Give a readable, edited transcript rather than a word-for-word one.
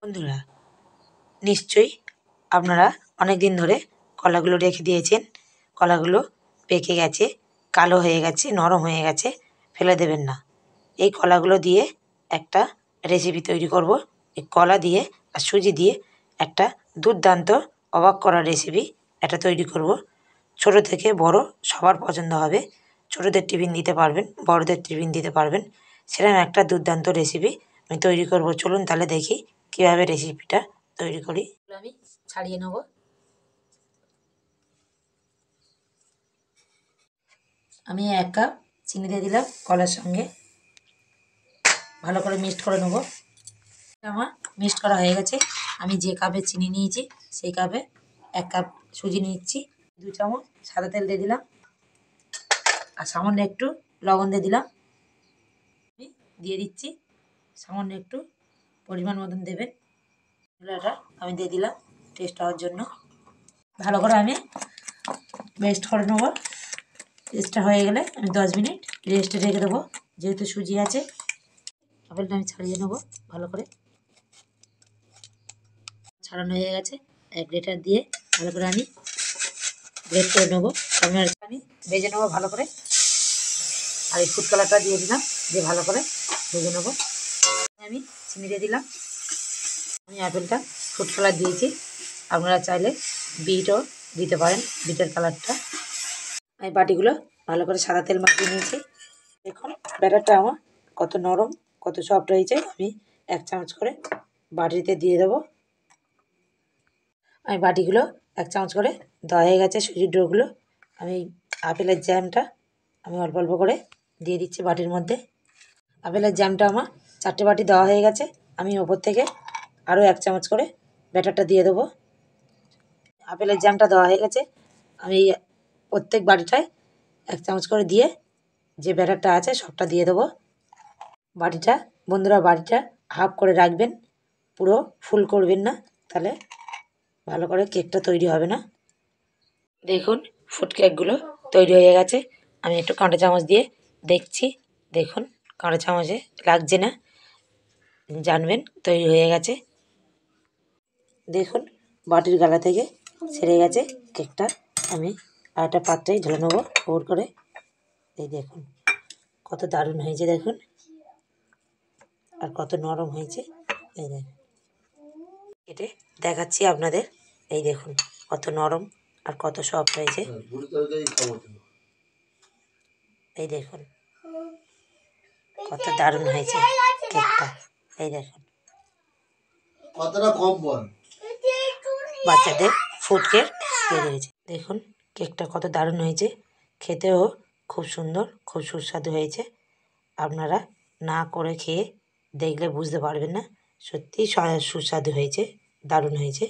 বন্ধুরা, নিশ্চয়ই আপনারা অনেক দিন ধরে কলাগুলো রেখে দিয়েছেন। কলাগুলো পেকে গেছে, কালো হয়ে গেছে, নরম হয়ে গেছে, ফেলে দেবেন না। এই কলাগুলো দিয়ে একটা রেসিপি তৈরি করব। এই কলা দিয়ে আর সুজি দিয়ে একটা দুর্দান্ত অবাক করা রেসিপি একটা তৈরি করব। ছোট থেকে বড় সবার পছন্দ হবে। ছোটদের টিফিন দিতে পারবেন, বড়দের টিফিন দিতে পারবেন। সেরকম একটা দুর্দান্ত রেসিপি আমি তৈরি করব। চলুন তাহলে দেখি কীভাবে রেসিপিটা তৈরি করি। আমি ছাড়িয়ে নেব। আমি 1 কাপ চিনি দিয়ে দিলাম কলার সঙ্গে, ভালো করে মিক্সড করে নেব। আমার মিক্সড করা হয়ে গেছে। আমি যে কাপে চিনি নিয়েছি সেই কাপে 1 কাপ সুজি নিচ্ছি। 2 চামচ সাদা তেল দিয়ে দিলাম আর সামান্য একটু লবণ দিয়ে দিলাম। আমি দিয়ে দিচ্ছি সামান্য একটু পরিমাণ মতন দেবেন। এটা আমি দিয়ে দিলাম টেস্ট হওয়ার জন্য। ভালো করে আমি মিক্সড করে নেব। টেস্টটা হয়ে গেলে আমি 10 মিনিট রেস্টে রেখে দেবো। যেহেতু সুজি আছে, আপেলটা আমি ছাড়িয়ে নেব ভালো করে। ছাড়ানো হয়ে গেছে। এক গ্রেটার দিয়ে ভালো করে আমি গ্রেট করে নেবো। আমি ভেজে নেবো ভালো করে। আর এই ফুড কালারটা দিয়ে দিলাম, দিয়ে ভালো করে ভেজে নেবো। আমি চিনি দিয়ে দিলাম। আমি আপেলটা ফুড কালার দিয়েছি, আপনারা চাইলে বিটও দিতে পারেন, বিটের কালারটা। আমি বাটিগুলো ভালো করে সাদা তেল মাখিয়ে নিয়েছি। দেখুন ব্যাটারটা আমার কত নরম, কত সফট হয়েছে। আমি 1 চামচ করে বাটিতে দিয়ে দেবো। আমি বাটিগুলো 1 চামচ করে দেওয়া হয়ে গেছে। সুজির ডোগুলো আমি আপেলের জ্যামটা আমি অল্প অল্প করে দিয়ে দিচ্ছি বাটির মধ্যে। আপেলের জ্যামটা আমার 4টে বাটি দেওয়া হয়ে গেছে। আমি ওপর থেকে আরও 1 চামচ করে ব্যাটারটা দিয়ে দেবো। আপেলের জ্যামটা দেওয়া হয়ে গেছে। আমি প্রত্যেক বাটিটায় 1 চামচ করে দিয়ে যে ব্যাটারটা আছে সবটা দিয়ে দেবো। বাটিটা বন্ধুরা, বাটিটা হাফ করে রাখবেন, পুরো ফুল করবেন না, তাহলে ভালো করে কেকটা তৈরি হবে না। দেখুন ফুড কেকগুলো তৈরি হয়ে গেছে। আমি একটু কাঁটা চামচ দিয়ে দেখছি। দেখুন কাঁটা চামচে লাগছে না, জানবেন তৈরি হয়ে গেছে। দেখুন বাটির গালা থেকে ছেড়ে গেছে কেকটা। আমি আরেকটা পাত্রে ঢেলে নেবো ওর করে। এই দেখুন কত দারুণ হয়েছে, দেখুন আর কত নরম হয়েছে। এই দেখুন কেটে দেখাচ্ছি আপনাদের। এই দেখুন কত নরম আর কত সফট হয়েছে। এই দেখুন কত দারুণ হয়েছে কেকটা। এই দেখুন বাচ্চাদের ফুড কেক তৈরি হয়েছে। দেখুন কেকটা কত দারুণ হয়েছে, খেতেও খুব সুন্দর, খুব সুস্বাদু হয়েছে। আপনারা না করে খেয়ে দেখলে বুঝতে পারবেন না, সত্যিই সুস্বাদু হয়েছে, দারুণ হয়েছে।